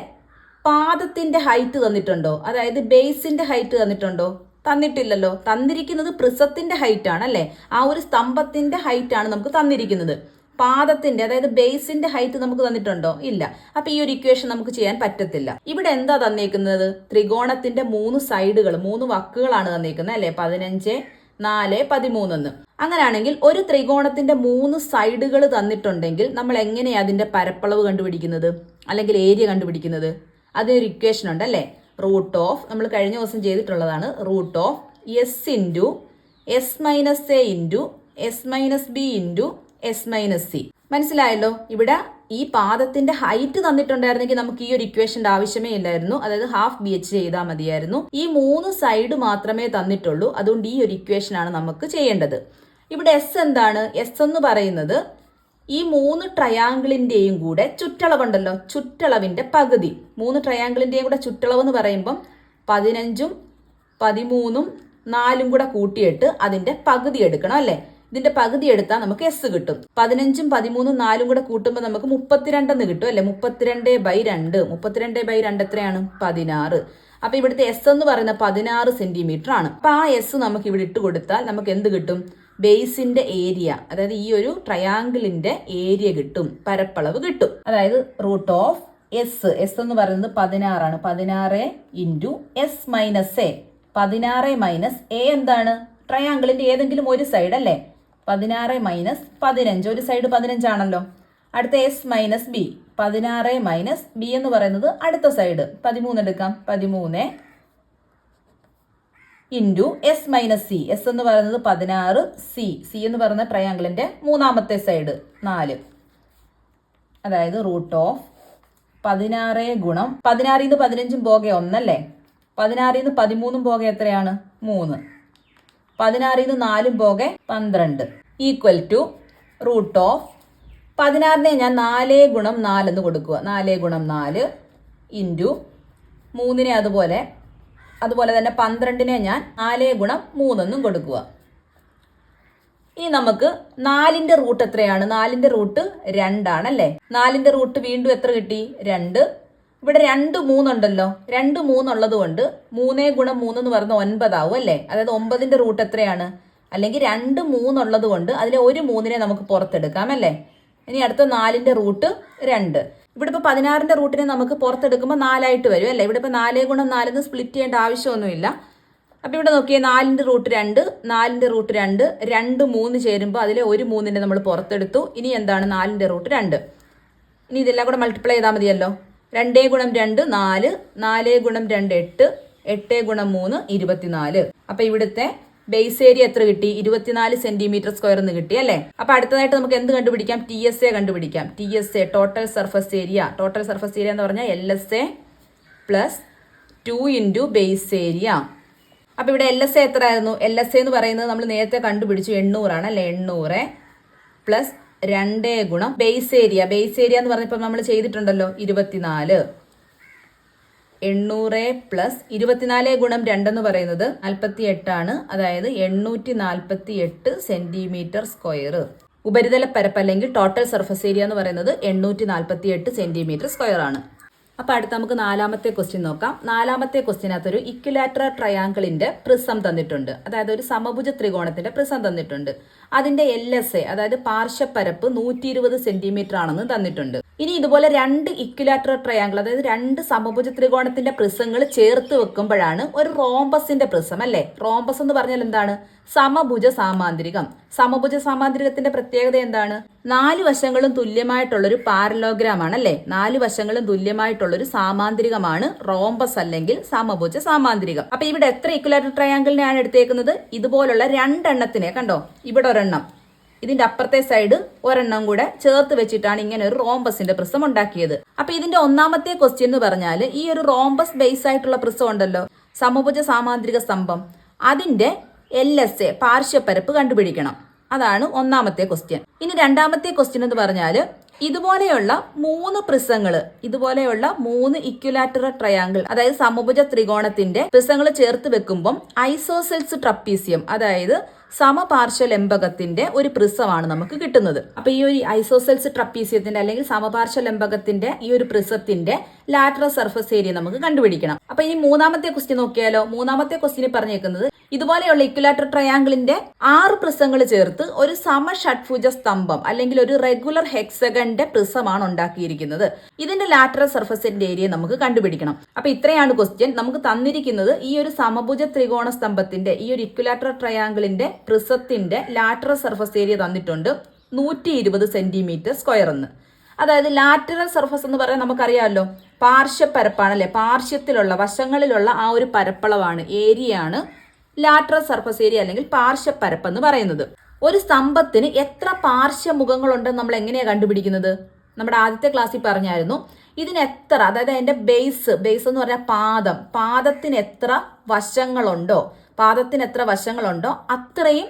Speaker 1: പാദത്തിന്റെ ഹൈറ്റ് തന്നിട്ടുണ്ടോ? അതായത് ബേസിന്റെ ഹൈറ്റ് തന്നിട്ടുണ്ടോ? തന്നിട്ടില്ലല്ലോ. തന്നിരിക്കുന്നത് പ്രിസത്തിന്റെ ഹൈറ്റ് ആണ് അല്ലെ? ആ ഒരു സ്തംഭത്തിന്റെ ഹൈറ്റ് ആണ് നമുക്ക് തന്നിരിക്കുന്നത്. പാദത്തിന്റെ അതായത് ബേസിന്റെ ഹൈറ്റ് നമുക്ക് തന്നിട്ടുണ്ടോ? ഇല്ല. അപ്പൊ ഈ ഒരു ഇക്വേഷൻ നമുക്ക് ചെയ്യാൻ പറ്റത്തില്ല. ഇവിടെ എന്താ തന്നേക്കുന്നത്? ത്രികോണത്തിന്റെ 3 സൈഡുകൾ 3 വക്കുകളാണ് തന്നേക്കുന്നത് അല്ലെ? 15 4 13 എന്ന്. അങ്ങനെയാണെങ്കിൽ ഒരു ത്രികോണത്തിന്റെ 3 സൈഡുകൾ തന്നിട്ടുണ്ടെങ്കിൽ നമ്മൾ എങ്ങനെയാണ് അതിന്റെ പരപ്പളവ് കണ്ടുപിടിക്കുന്നത് അല്ലെങ്കിൽ ഏരിയ കണ്ടുപിടിക്കുന്നത്? അതിനൊരു ഇക്വേഷൻ ഉണ്ട് അല്ലേ? റൂട്ട് ഓഫ് നമ്മൾ കഴിഞ്ഞ ദിവസം ചെയ്തിട്ടുള്ളതാണ്. Root of S into S minus A into S minus B into S minus C. മനസ്സിലായല്ലോ? ഇവിടെ ഈ പാദത്തിന്റെ ഹൈറ്റ് തന്നിട്ടുണ്ടായിരുന്നെങ്കിൽ നമുക്ക് ഈ ഒരു ഇക്വേഷന്റെ ആവശ്യമേ ഇല്ലായിരുന്നു. അതായത് ഹാഫ് BH ചെയ്താൽ മതിയായിരുന്നു. ഈ 3 സൈഡ് മാത്രമേ തന്നിട്ടുള്ളൂ. അതുകൊണ്ട് ഈ ഒരു ഇക്വേഷൻ ആണ് നമുക്ക് ചെയ്യേണ്ടത്. ഇവിടെ S എന്താണ്? S എന്ന് പറയുന്നത് ഈ 3 ട്രയാങ്കിളിന്റെയും കൂടെ ചുറ്റളവുണ്ടല്ലോ, ചുറ്റളവിന്റെ പകുതി. 3 ട്രയാങ്കിളിന്റെയും കൂടെ ചുറ്റളവ് എന്ന് പറയുമ്പം 15ഉം 13ഉം 4ഉം കൂടെ കൂട്ടിയിട്ട് അതിന്റെ പകുതി എടുക്കണം അല്ലെ? ഇതിന്റെ പകുതി എടുത്താൽ നമുക്ക് S കിട്ടും. 15ഉം 13ഉം 4ഉം കൂടെ കൂട്ടുമ്പോൾ നമുക്ക് 32 എന്ന് കിട്ടും അല്ലെ? 32/2. 32/2 എത്രയാണ്? 16. അപ്പൊ ഇവിടുത്തെ S എന്ന് പറയുന്നത് 16 സെന്റിമീറ്റർ ആണ്. അപ്പൊ ആ S നമുക്ക് ഇവിടെ ഇട്ട് കൊടുത്താൽ നമുക്ക് എന്ത് കിട്ടും? ബേസിന്റെ ഏരിയ, അതായത് ഈ ഒരു ട്രയാങ്കിളിന്റെ ഏരിയ കിട്ടും, പരപ്പളവ് കിട്ടും. അതായത് റൂട്ട് ഓഫ് S എന്ന് പറയുന്നത് 16 ആണ്. 16 into S minus A. 16 minus A എന്താണ്? ട്രയാങ്കിളിന്റെ ഏതെങ്കിലും ഒരു സൈഡ് അല്ലേ? 16 മൈനസ് 15, ഒരു സൈഡ് 15 ആണല്ലോ. അടുത്ത S minus B, 16 minus B എന്ന് പറയുന്നത് അടുത്ത സൈഡ് 13 എടുക്കാം. 13 into S minus C, S എന്ന് പറയുന്നത് 16, സി എന്ന് പറയുന്ന ട്രയാങ്കിളിന്റെ മൂന്നാമത്തെ സൈഡ് 4, അതായത് റൂട്ട് ഓഫ് 16 ഗുണം 16 15 പോകെ 1 അല്ലേ? 16 13 പോകെ എത്രയാണ്? 3. 16 4 പോകെ 12 ഈക്വൽ ടു റൂട്ട് ഓഫ് 16 ഞാൻ 4 ഗുണം 4 എന്ന് കൊടുക്കുക. 4 ഗുണം 4 ഇൻറ്റു 3 അതുപോലെ തന്നെ 12 ഞാൻ 4 ഗുണം 3 എന്നും കൊടുക്കുക. ഇനി നമുക്ക് 4ന്റെ റൂട്ട് എത്രയാണ്? 4ന്റെ റൂട്ട് 2 ആണല്ലേ? 4ന്റെ റൂട്ട് വീണ്ടും എത്ര കിട്ടി? 2. ഇവിടെ 2 3 ഉണ്ടല്ലോ. 2 3 ഉള്ളത് കൊണ്ട് 3 ഗുണം 3 എന്ന് പറയുന്നത് 9 ആവും അല്ലേ? അതായത് 9ന്റെ റൂട്ട് എത്രയാണ്? അല്ലെങ്കിൽ 2 3 ഉള്ളത് കൊണ്ട് അതിലെ ഒരു 3നെ നമുക്ക് പുറത്തെടുക്കാം അല്ലേ? ഇനി അടുത്ത 4ന്റെ റൂട്ട് 2. ഇവിടെ ഇപ്പോൾ 16ന്റെ റൂട്ടിനെ നമുക്ക് പുറത്തെടുക്കുമ്പോൾ 4 ആയിട്ട് വരും അല്ലേ? ഇവിടെ ഇപ്പോൾ 4 ഗുണം 4 എന്ന് സ്പ്ലിറ്റ് ചെയ്യേണ്ട ആവശ്യമൊന്നുമില്ല. അപ്പോൾ ഇവിടെ നോക്കിയേ, 4ന്റെ റൂട്ട് 2, 4ന്റെ റൂട്ട് 2, 2 3 ചേരുമ്പോൾ അതിലെ ഒരു 3നെ നമ്മൾ പുറത്തെടുത്തു. ഇനി എന്താണ്? 4ന്റെ റൂട്ട് 2. ഇനി ഇതെല്ലാം കൂടെ മൾട്ടിപ്ലൈ ചെയ്താൽ മതിയല്ലോ. 2 ഗുണം 2 4, 4 ഗുണം 2 8, 8 ഗുണം 3 24. അപ്പോൾ ഇവിടുത്തെ ബേസ് ഏരിയ എത്ര കിട്ടി? 24 സെന്റിമീറ്റർ സ്ക്വയർ എന്ന് കിട്ടി അല്ലേ? അപ്പോൾ അടുത്തതായിട്ട് നമുക്ക് എന്ത് കണ്ടുപിടിക്കാം? TSA കണ്ടുപിടിക്കാം. TSA total surface area. Total surface area എന്ന് പറഞ്ഞാൽ LSA plus 2 into base area. അപ്പോൾ ഇവിടെ LSA എത്ര ആയിരുന്നു? LSA എന്ന് പറയുന്നത് നമ്മൾ നേരത്തെ കണ്ടുപിടിച്ചു 800 ആണ് അല്ലേ? 800 പ്ലസ് 2 ഗുണം ബേസ് ഏരിയ. ബേസ് ഏരിയ എന്ന് പറഞ്ഞപ്പോൾ നമ്മൾ ചെയ്തിട്ടുണ്ടല്ലോ 24. 800 പ്ലസ് 24 ഗുണം 2 എന്ന് പറയുന്നത് 48 ആണ്. അതായത് 848 സെന്റിമീറ്റർ സ്ക്വയർ. ഉപരിതല പരപ്പ് അല്ലെങ്കിൽ ടോട്ടൽ സർഫസ് ഏരിയ എന്ന് പറയുന്നത് 848 സെന്റിമീറ്റർ സ്ക്വയർ ആണ്. അപ്പോൾ അടുത്ത് നമുക്ക് 4ാമത്തെ ക്വസ്റ്റ്യൻ നോക്കാം. 4ാമത്തെ ക്വസ്റ്റ്യനകത്തൊരു ഇക്വിലാറ്ററൽ ട്രയാങ്കിളിന്റെ പ്രിസം തന്നിട്ടുണ്ട്. അതായത് ഒരു സമഭുജ ത്രികോണത്തിന്റെ പ്രിസം തന്നിട്ടുണ്ട്. അതിന്റെ LSA അതായത് പാർശ്വപരപ്പ് 120 സെന്റിമീറ്റർ ആണെന്ന് തന്നിട്ടുണ്ട്. ഇനി ഇതുപോലെ 2 ഇക്വിലാറ്ററൽ ട്രയാങ്കിൾ അതായത് 2 സമഭുജ ത്രികോണത്തിന്റെ പ്രിസങ്ങൾ ചേർത്ത് വെക്കുമ്പോഴാണ് ഒരു റോംബസിന്റെ പ്രിസം അല്ലേ? റോംബസ് എന്ന് പറഞ്ഞാൽ എന്താണ്? സമഭുജ സാമാന്തരികം. സമഭുജ സാമാന്തരികത്തിന്റെ പ്രത്യേകത എന്താണ്? 4 വശങ്ങളും തുല്യമായിട്ടുള്ളൊരു പാരലോഗ്രാം ആണ് അല്ലേ? 4 വശങ്ങളും തുല്യമായിട്ടുള്ളൊരു സാമാന്തരികമാണ് റോംബസ് അല്ലെങ്കിൽ സമഭുജ സാമാന്തരികം. അപ്പൊ ഇവിടെ എത്ര ഇക്വിലാറ്ററൽ ട്രയാങ്കിളിനെയാണ് എടുത്തേക്കുന്നത്? ഇതുപോലുള്ള 2 എണ്ണത്തിനെ കണ്ടോ? ഇവിടെ ഒരെണ്ണം, ഇതിന്റെ അപ്പുറത്തെ സൈഡ് ഒരെണ്ണം കൂടെ ചേർത്ത് വെച്ചിട്ടാണ് ഇങ്ങനെ ഒരു റോംബസിന്റെ പ്രിസം ഉണ്ടാക്കിയത്. അപ്പൊ ഇതിന്റെ 1ാമത്തെ ക്വസ്റ്റ്യൻ എന്ന് പറഞ്ഞാൽ ഈ ഒരു റോംബസ് ബേസ് ആയിട്ടുള്ള പ്രിസം ഉണ്ടല്ലോ, സമഭുജ സാമാന്തരിക സ്തംഭം, അതിന്റെ LSA പാർശ്വപരപ്പ് കണ്ടുപിടിക്കണം. അതാണ് 1ാമത്തെ ക്വസ്റ്റ്യൻ. ഇനി 2ാമത്തെ ക്വസ്റ്റ്യൻ എന്ന് പറഞ്ഞാൽ ഇതുപോലെയുള്ള 3 പ്രിസങ്ങൾ, ഇതുപോലെയുള്ള 3 ഇക്വിലാറ്ററൽ ട്രയാങ്കിൾ അതായത് സമഭുജ ത്രികോണത്തിന്റെ പ്രിസങ്ങൾ ചേർത്ത് വെക്കുമ്പം ഐസോസെൽസ് ട്രപ്പീസിയം അതായത് സമപാർശ്വലംബകത്തിന്റെ ഒരു പ്രിസമാണ് നമുക്ക് കിട്ടുന്നത്. അപ്പൊ ഈ ഒരു ഐസോസെൽസ് ട്രപ്പീസിയത്തിന്റെ അല്ലെങ്കിൽ സമപാർശ്വലംബകത്തിന്റെ ഈ ഒരു പ്രിസത്തിന്റെ ലാറ്ററൽ സർഫസ് ഏരിയ നമുക്ക് കണ്ടുപിടിക്കണം. അപ്പൊ ഇനി 3ാമത്തെ ക്വസ്റ്റ്യൻ നോക്കിയാലോ. 3ാമത്തെ ക്വസ്റ്റ്യൻ പറഞ്ഞേക്കുന്നത് ഇതുപോലെയുള്ള ഇക്വിലാറ്ററൽ ട്രയാങ്കിളിന്റെ 6 പ്രിസങ്ങൾ ചേർത്ത് ഒരു സമഷഡ്ഭുജ സ്തംഭം അല്ലെങ്കിൽ ഒരു റെഗുലർ ഹെക്സഗന്റെ പ്രിസമാണ് ഉണ്ടാക്കിയിരിക്കുന്നത്. ഇതിന്റെ ലാറ്ററൽ സർഫസിന്റെ ഏരിയ നമുക്ക് കണ്ടുപിടിക്കണം. അപ്പൊ ഇത്രയാണ് ക്വസ്റ്റ്യൻ. നമുക്ക് തന്നിരിക്കുന്നത് ഈ ഒരു സമഭുജ ത്രികോണ സ്തംഭത്തിന്റെ ഈ ഒരു ഇക്വിലാറ്ററൽ ട്രയാങ്കിളിന്റെ പ്രിസത്തിന്റെ ലാറ്ററൽ സർഫസ് ഏരിയ തന്നിട്ടുണ്ട് 120 സെന്റിമീറ്റർ സ്ക്വയർ എന്ന്. അതായത് ലാറ്ററൽ സർഫസ് എന്ന് പറയാൻ നമുക്കറിയാമല്ലോ, പാർശ്വപരപ്പാണല്ലേ? പാർശ്വത്തിലുള്ള വശങ്ങളിലുള്ള ആ ഒരു പരപ്പളവാണ്, ഏരിയയാണ് ലാറ്ററൽ സർഫസ് ഏരിയ അല്ലെങ്കിൽ പാർശ്വപരപ്പ് എന്ന് പറയുന്നത്. ഒരു സ്തംഭത്തിന് എത്ര പാർശ്വമുഖങ്ങളുണ്ടെന്ന് നമ്മൾ എങ്ങനെയാണ് കണ്ടുപിടിക്കുന്നത്? നമ്മുടെ ആദ്യത്തെ ക്ലാസ്സിൽ പറഞ്ഞായിരുന്നു. ഇതിന് എത്ര, അതായത് അതിന്റെ ബേസ് എന്ന് പറഞ്ഞാൽ പാദത്തിന് എത്ര വശങ്ങളുണ്ടോ, അത്രയും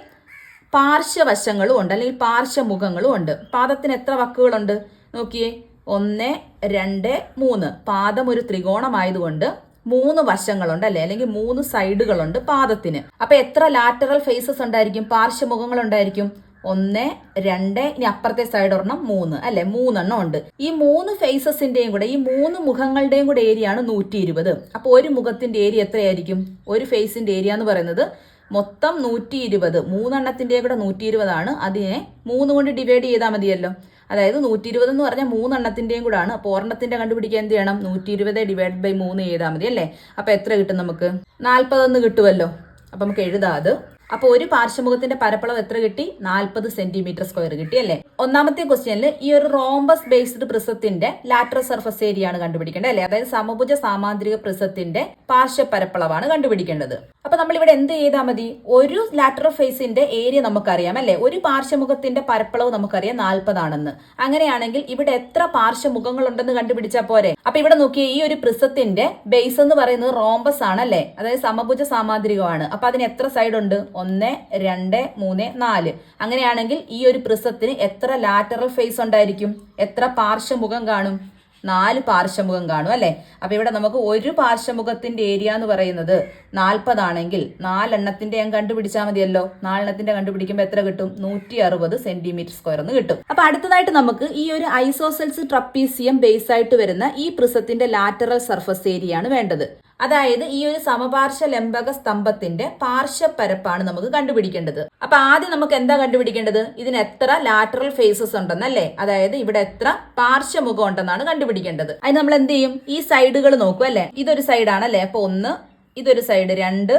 Speaker 1: പാർശ്വവശങ്ങളും ഉണ്ട് അല്ലെങ്കിൽ പാർശ്വമുഖങ്ങളും ഉണ്ട്. പാദത്തിന് എത്ര വക്കുകളുണ്ട് നോക്കിയേ, 1 2 3. പാദം ഒരു ത്രികോണമായതുകൊണ്ട് 3 വശങ്ങളുണ്ട് അല്ലെ, അല്ലെങ്കിൽ 3 സൈഡുകളുണ്ട് പാദത്തിന്. അപ്പൊ എത്ര ലാറ്ററൽ ഫേസസ് ഉണ്ടായിരിക്കും, പാർശ്വമുഖങ്ങൾ ഉണ്ടായിരിക്കും? 1 2, ഇനി അപ്പുറത്തെ സൈഡ് ഒരെണ്ണം 3 അല്ലെ, 3 എണ്ണം ഉണ്ട്. ഈ 3 ഫേസസിന്റെയും കൂടെ ഈ 3 മുഖങ്ങളുടെയും കൂടെ ഏരിയയാണ് 120. അപ്പൊ ഒരു മുഖത്തിന്റെ ഏരിയ എത്രയായിരിക്കും? ഒരു ഫേസിന്റെ ഏരിയ എന്ന് പറയുന്നത് മൊത്തം 120, 3 എണ്ണത്തിന്റെയും കൂടെ 120 ആണ്. അതിനെ 3 കൊണ്ട് ഡിവൈഡ് ചെയ്താൽ മതിയല്ലോ. അതായത് 120 എന്ന് പറഞ്ഞാൽ 3 എണ്ണത്തിന്റെയും കൂടെ ആണ്. അപ്പോൾ ഒരെണ്ണത്തിന്റെ കണ്ടുപിടിക്കാൻ എന്ത് ചെയ്യണം? 120 ഡിവൈഡ് ബൈ 3 ചെയ്താൽ മതി അല്ലേ? അപ്പൊ എത്ര കിട്ടും നമുക്ക്? 40 കിട്ടുമല്ലോ. അപ്പൊ നമുക്ക് എഴുതാം അത്. അപ്പൊ ഒരു പാർശ്വമുഖത്തിന്റെ പരപ്പളവ് എത്ര കിട്ടി? 40 സെന്റിമീറ്റർ സ്ക്വയർ കിട്ടി അല്ലേ? ഒന്നാമത്തെ ക്വസ്റ്റ്യനിൽ ഈ ഒരു റോംബസ് ബേസ്ഡ് പ്രിസത്തിന്റെ ലാറ്ററൽ സർഫസ് ഏരിയ ആണ് കണ്ടുപിടിക്കേണ്ടത് അല്ലേ? അതായത് സമഭുജ സാമാന്തരിക പ്രിസത്തിന്റെ പാർശ്വപരപ്പളവാണ് കണ്ടുപിടിക്കേണ്ടത്. അപ്പൊ നമ്മൾ ഇവിടെ എന്ത് ചെയ്താൽ മതി? ഒരു ലാറ്ററൽ ഫേസിന്റെ ഏരിയ നമുക്കറിയാം അല്ലെ? ഒരു പാർശ്വമുഖത്തിന്റെ പരപ്പളവ് നമുക്കറിയാം 40 ആണെന്ന്. അങ്ങനെയാണെങ്കിൽ ഇവിടെ എത്ര പാർശ്വമുഖങ്ങൾ ഉണ്ടെന്ന് കണ്ടുപിടിച്ചാൽ പോരെ? അപ്പൊ ഇവിടെ നോക്കിയേ, ഈ ഒരു പ്രിസത്തിന്റെ ബേസ് എന്ന് പറയുന്നത് റോംബസ് ആണല്ലേ? അതായത് സമഭുജ സാമാന്തരികമാണ്. അപ്പൊ അതിന് എത്ര സൈഡ് ഉണ്ട്? 1, 2, 3, 4. അങ്ങനെയാണെങ്കിൽ ഈ ഒരു പ്രിസത്തിന് എത്ര ലാറ്ററൽ ഫേസ് ഉണ്ടായിരിക്കും? എത്ര പാർശ്വമുഖം കാണും? 4 പാർശ്വമുഖം കാണും അല്ലെ? അപ്പൊ ഇവിടെ നമുക്ക് ഒരു പാർശ്വമുഖത്തിന്റെ ഏരിയ എന്ന് പറയുന്നത് 40 ആണെങ്കിൽ 4 എണ്ണത്തിന്റെ ഞാൻ കണ്ടുപിടിച്ചാൽ മതിയല്ലോ. 4 എണ്ണത്തിന്റെ കണ്ടുപിടിക്കുമ്പോൾ എത്ര കിട്ടും? 160 സെന്റിമീറ്റർ സ്ക്വയർ എന്ന് കിട്ടും. അപ്പൊ അടുത്തതായിട്ട് നമുക്ക് ഈ ഒരു ഐസോസെൽസ് ട്രപ്പീസിയം ബേസ് ആയിട്ട് വരുന്ന ഈ പ്രിസത്തിന്റെ ലാറ്ററൽ സർഫസ് ഏരിയ ആണ് വേണ്ടത്. അതായത് ഈ ഒരു സമപാർശ്വ ലംബക സ്തംഭത്തിന്റെ പാർശ്വപരപ്പാണ് നമുക്ക് കണ്ടുപിടിക്കേണ്ടത്. അപ്പൊ ആദ്യം നമുക്ക് എന്താ കണ്ടുപിടിക്കേണ്ടത്? ഇതിന് എത്ര ലാറ്ററൽ ഫേസസ് ഉണ്ടെന്നല്ലേ? അതായത് ഇവിടെ എത്ര പാർശ്വമുഖം ഉണ്ടെന്നാണ് കണ്ടുപിടിക്കേണ്ടത്. അതിന് നമ്മൾ എന്ത് ചെയ്യും? ഈ സൈഡുകൾ നോക്കും അല്ലെ? ഇതൊരു സൈഡാണല്ലേ? അപ്പൊ 1, ഇതൊരു സൈഡ് 2,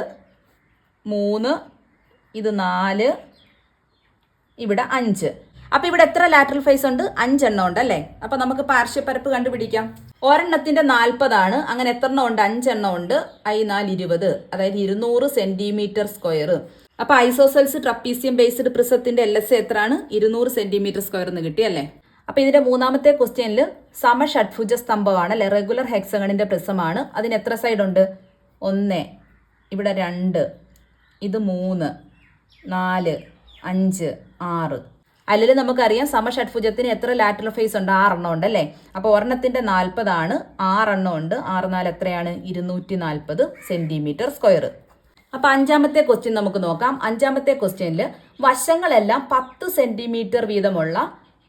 Speaker 1: 3, ഇത് 4, ഇവിടെ 5. അപ്പൊ ഇവിടെ എത്ര ലാറ്ററൽ ഫേസ് ഉണ്ട്? 5 എണ്ണം ഉണ്ട് അല്ലേ? അപ്പൊ നമുക്ക് പാർശ്വപരപ്പ് കണ്ടുപിടിക്കാം. ഒരെണ്ണത്തിന്റെ 40 ആണ്. അങ്ങനെ എത്ര എണ്ണം ഉണ്ട്? 5 എണ്ണം ഉണ്ട്. 4 20, അതായത് 200 സെന്റിമീറ്റർ സ്ക്വയർ. അപ്പൊ ഐസോസെൽസ് ട്രപ്പീസിയം ബേസ്ഡ് പ്രിസത്തിന്റെ LS എത്രയാണ്? 200 സെന്റിമീറ്റർ സ്ക്വയർ എന്ന് കിട്ടി അല്ലേ? അപ്പൊ ഇതിന്റെ മൂന്നാമത്തെ ക്വസ്റ്റ്യനിൽ സമഷഡ്ഭുജ സ്തംഭമാണ് അല്ലെ? റെഗുലർ ഹെക്സഗണിന്റെ പ്രിസമാണ്. അതിന് എത്ര സൈഡ് ഉണ്ട്? 1, ഇവിടെ 2, ഇത് 3, 4, 5, 6. അല്ലെങ്കിൽ നമുക്കറിയാം സമഷഡ്ഭുജത്തിന് എത്ര ലാറ്ററൽ ഫേസ് ഉണ്ട്? 6 എണ്ണം ഉണ്ട് അല്ലേ? അപ്പൊ ഒരെണ്ണത്തിന്റെ 40 ആണ്. 6 എണ്ണം ഉണ്ട്. 6 4 എത്രയാണ്? 240 സെന്റിമീറ്റർ സ്ക്വയർ. അപ്പൊ അഞ്ചാമത്തെ ക്വസ്റ്റ്യൻ നമുക്ക് നോക്കാം. അഞ്ചാമത്തെ ക്വസ്റ്റ്യനിൽ വശങ്ങളെല്ലാം 10 സെന്റിമീറ്റർ വീതമുള്ള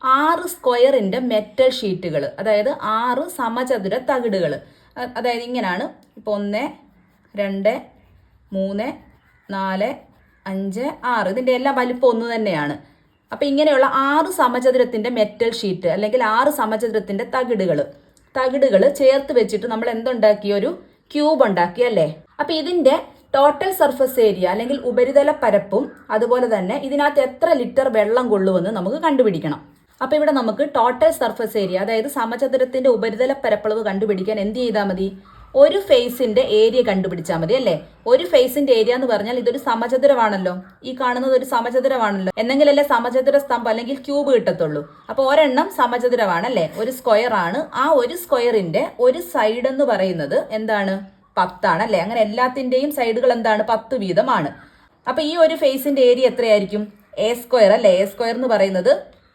Speaker 1: 6 സ്ക്വയറിന്റെ മെറ്റൽ ഷീറ്റുകൾ, അതായത് 6 സമചതുര തകിടുകൾ, അതായത് ഇങ്ങനെയാണ്. ഇപ്പൊ 1, 2, 3, 4, 5, 6 ഇതിന്റെ എല്ലാം വലിപ്പം ഒന്ന് തന്നെയാണ്. അപ്പൊ ഇങ്ങനെയുള്ള 6 സമചതുരത്തിന്റെ മെറ്റൽ ഷീറ്റ് അല്ലെങ്കിൽ 6 സമചതുരത്തിന്റെ തകിടുകൾ ചേർത്ത് വെച്ചിട്ട് നമ്മൾ എന്തുണ്ടാക്കി? ഒരു ക്യൂബ് ഉണ്ടാക്കി അല്ലേ? അപ്പൊ ഇതിന്റെ ടോട്ടൽ സർഫസ് ഏരിയ അല്ലെങ്കിൽ ഉപരിതല പരപ്പും അതുപോലെ തന്നെ ഇതിനകത്ത് എത്ര ലിറ്റർ വെള്ളം കൊള്ളുമെന്ന് നമുക്ക് കണ്ടുപിടിക്കണം. അപ്പൊ ഇവിടെ നമുക്ക് ടോട്ടൽ സർഫസ് ഏരിയ അതായത് സമചതുരത്തിന്റെ ഉപരിതല പരപ്പളവ് കണ്ടുപിടിക്കാൻ എന്ത് ചെയ്താൽ മതി? ഒരു ഫേസിന്റെ ഏരിയ കണ്ടുപിടിച്ചാൽ മതി അല്ലേ? ഒരു ഫേസിന്റെ ഏരിയ എന്ന് പറഞ്ഞാൽ ഇതൊരു സമചതുരമാണല്ലോ. ഈ കാണുന്നത് ഒരു സമചതുരമാണല്ലോ. എന്നെങ്കിലല്ലേ സമചതുര സ്തംഭം അല്ലെങ്കിൽ ക്യൂബ് കിട്ടത്തുള്ളൂ. അപ്പൊ ഒരെണ്ണം സമചതുരമാണല്ലേ? ഒരു സ്ക്വയർ ആണ്. ആ ഒരു സ്ക്വയറിന്റെ ഒരു സൈഡ് എന്ന് പറയുന്നത് എന്താണ്? 10 ആണല്ലേ? അങ്ങനെ എല്ലാത്തിന്റെയും സൈഡുകൾ എന്താണ്? 10 വീതമാണ്. അപ്പൊ ഈ ഒരു ഫേസിന്റെ ഏരിയ എത്രയായിരിക്കും? A സ്ക്വയർ അല്ലേ? A സ്ക്വയർ എന്ന് പറയുന്നത്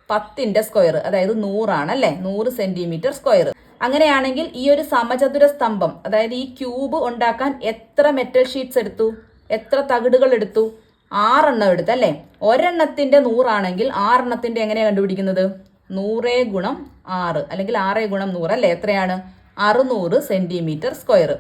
Speaker 1: 10ന്റെ സ്ക്വയർ, അതായത് 100 ആണല്ലേ? 100 സെന്റിമീറ്റർ സ്ക്വയർ. അങ്ങനെയാണെങ്കിൽ ഈ ഒരു സമചതുര സ്തംഭം അതായത് ഈ ക്യൂബ് ഉണ്ടാക്കാൻ എത്ര മെറ്റൽ ഷീറ്റ്സ് എടുത്തു? എത്ര തകിടുകൾ എടുത്തു? 6 എണ്ണം എടുത്തു അല്ലേ? ഒരെണ്ണത്തിന്റെ 100 ആണെങ്കിൽ 6 എണ്ണത്തിന്റെ എങ്ങനെയാണ് കണ്ടുപിടിക്കുന്നത്? 100 ഗുണം 6 അല്ലെങ്കിൽ 6 ഗുണം 100 അല്ലേ? എത്രയാണ്? 600 സെന്റിമീറ്റർ സ്ക്വയർ.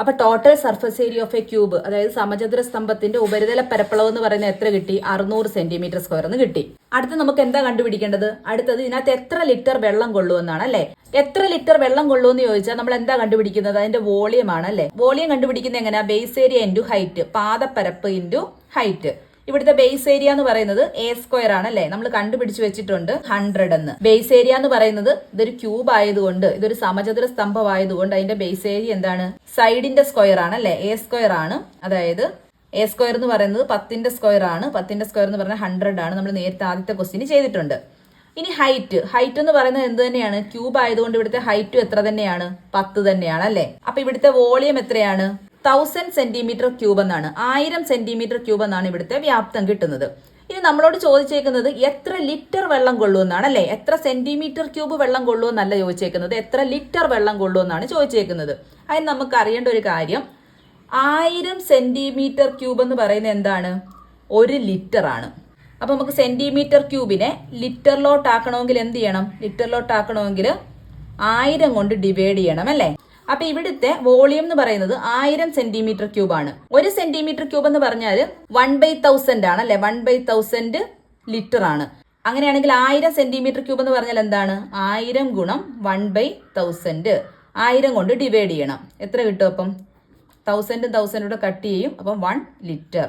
Speaker 1: അപ്പൊ total surface area of A cube അതായത് സമചതുര സ്തംഭത്തിന്റെ ഉപരിതല പരപ്പളവ് എന്ന് പറയുന്നത് എത്ര കിട്ടി? 600 സെന്റിമീറ്റർ സ്ക്വയർ എന്ന് കിട്ടി. അടുത്ത് നമുക്ക് എന്താ കണ്ടുപിടിക്കേണ്ടത്? അടുത്തത് ഇതിനകത്ത് എത്ര ലിറ്റർ വെള്ളം കൊള്ളുമെന്നാണ് അല്ലേ? എത്ര ലിറ്റർ വെള്ളം കൊള്ളുമെന്ന് ചോദിച്ചാൽ നമ്മൾ എന്താ കണ്ടുപിടിക്കുന്നത്? അതിന്റെ വോളിയം ആണ് അല്ലേ? വോളിയം കണ്ടുപിടിക്കുന്നത് എങ്ങനെയാ? ബേസ് ഏരിയ ഇൻറ്റു ഹൈറ്റ്, പാദപ്പരപ്പ് ഇൻറ്റു ഹൈറ്റ്. ഇവിടുത്തെ ബേസ് ഏരിയ എന്ന് പറയുന്നത് A സ്ക്വയർ ആണ് അല്ലേ? നമ്മൾ കണ്ടുപിടിച്ച് വെച്ചിട്ടുണ്ട് 100 എന്ന്. ബേസ് ഏരിയ എന്ന് പറയുന്നത് ഇതൊരു ക്യൂബ് ആയതുകൊണ്ട്, ഇതൊരു സമചതുര സ്തംഭം ആയതുകൊണ്ട് അതിന്റെ ബേസ് ഏരിയ എന്താണ്? സൈഡിന്റെ സ്ക്വയർ ആണ് അല്ലേ? A സ്ക്വയർ ആണ്. അതായത് A സ്ക്വയർ എന്ന് പറയുന്നത് 10ന്റെ സ്ക്വയർ ആണ്. 10ന്റെ സ്ക്വയർ എന്ന് പറഞ്ഞാൽ 100 ആണ്. നമ്മൾ നേരത്തെ ആദ്യത്തെ ക്വസ്റ്റ്യൻ ചെയ്തിട്ടുണ്ട്. ഇനി ഹൈറ്റ് എന്ന് പറയുന്നത് എന്ത് തന്നെയാണ്? ക്യൂബ് ആയതുകൊണ്ട് ഇവിടുത്തെ ഹൈറ്റും എത്ര തന്നെയാണ്? 10 തന്നെയാണ് അല്ലേ? അപ്പൊ ഇവിടുത്തെ വോളിയം എത്രയാണ്? 1000 സെന്റിമീറ്റർ ക്യൂബ് എന്നാണ്. 1000 സെന്റിമീറ്റർ ക്യൂബ് എന്നാണ് ഇവിടുത്തെ വ്യാപ്തം കിട്ടുന്നത്. ഇനി നമ്മളോട് ചോദിച്ചേക്കുന്നത് എത്ര ലിറ്റർ വെള്ളം കൊള്ളുമെന്നാണ് അല്ലേ? എത്ര സെന്റിമീറ്റർ ക്യൂബ് വെള്ളം കൊള്ളുമെന്നല്ല ചോദിച്ചേക്കുന്നത്, എത്ര ലിറ്റർ വെള്ളം കൊള്ളുമെന്നാണ് ചോദിച്ചേക്കുന്നത്. അതിന് നമുക്ക് അറിയേണ്ട ഒരു കാര്യം, 1000 സെന്റിമീറ്റർ ക്യൂബ് എന്ന് പറയുന്നത് എന്താണ്? 1 ലിറ്റർ ആണ്. അപ്പൊ നമുക്ക് സെന്റിമീറ്റർ ക്യൂബിനെ ലിറ്ററിലോട്ടാക്കണമെങ്കിൽ എന്ത് ചെയ്യണം? ലിറ്ററിലോട്ടാക്കണമെങ്കിൽ 1000 കൊണ്ട് ഡിവൈഡ് ചെയ്യണം അല്ലേ? അപ്പൊ ഇവിടുത്തെ വോളിയം എന്ന് പറയുന്നത് 1000 സെന്റിമീറ്റർ ക്യൂബ് ആണ്. 1 സെന്റിമീറ്റർ ക്യൂബ് എന്ന് പറഞ്ഞാൽ 1/1000 ആണ് അല്ലെ? 1/1000 ലിറ്റർ ആണ്. അങ്ങനെയാണെങ്കിൽ 1000 സെന്റിമീറ്റർ ക്യൂബ് എന്ന് പറഞ്ഞാൽ എന്താണ്? 1000 ഗുണം 1/1000. 1000 കൊണ്ട് ഡിവൈഡ് ചെയ്യണം. എത്ര കിട്ടും അപ്പം? 1000 കൂടെ കട്ട് ചെയ്യും. അപ്പം 1 ലിറ്റർ.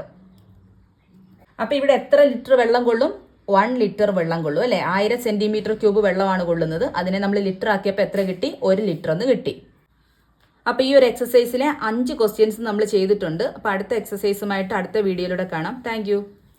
Speaker 1: അപ്പം ഇവിടെ എത്ര ലിറ്റർ വെള്ളം കൊള്ളും? 1 ലിറ്റർ വെള്ളം കൊള്ളും അല്ലേ? 1000 സെന്റിമീറ്റർ ക്യൂബ് വെള്ളമാണ് കൊള്ളുന്നത്. അതിനെ നമ്മൾ ലിറ്റർ ആക്കിയപ്പോൾ എത്ര കിട്ടി? 1 ലിറ്റർ എന്ന് കിട്ടി. അപ്പോൾ ഈ ഒരു എക്സസൈസിലെ 5 ക്വസ്റ്റ്യൻസ് നമ്മൾ ചെയ്തിട്ടുണ്ട്. അപ്പോൾ അടുത്ത എക്സസൈസുമായിട്ട് അടുത്ത വീഡിയോയിലൂടെ കാണാം. താങ്ക്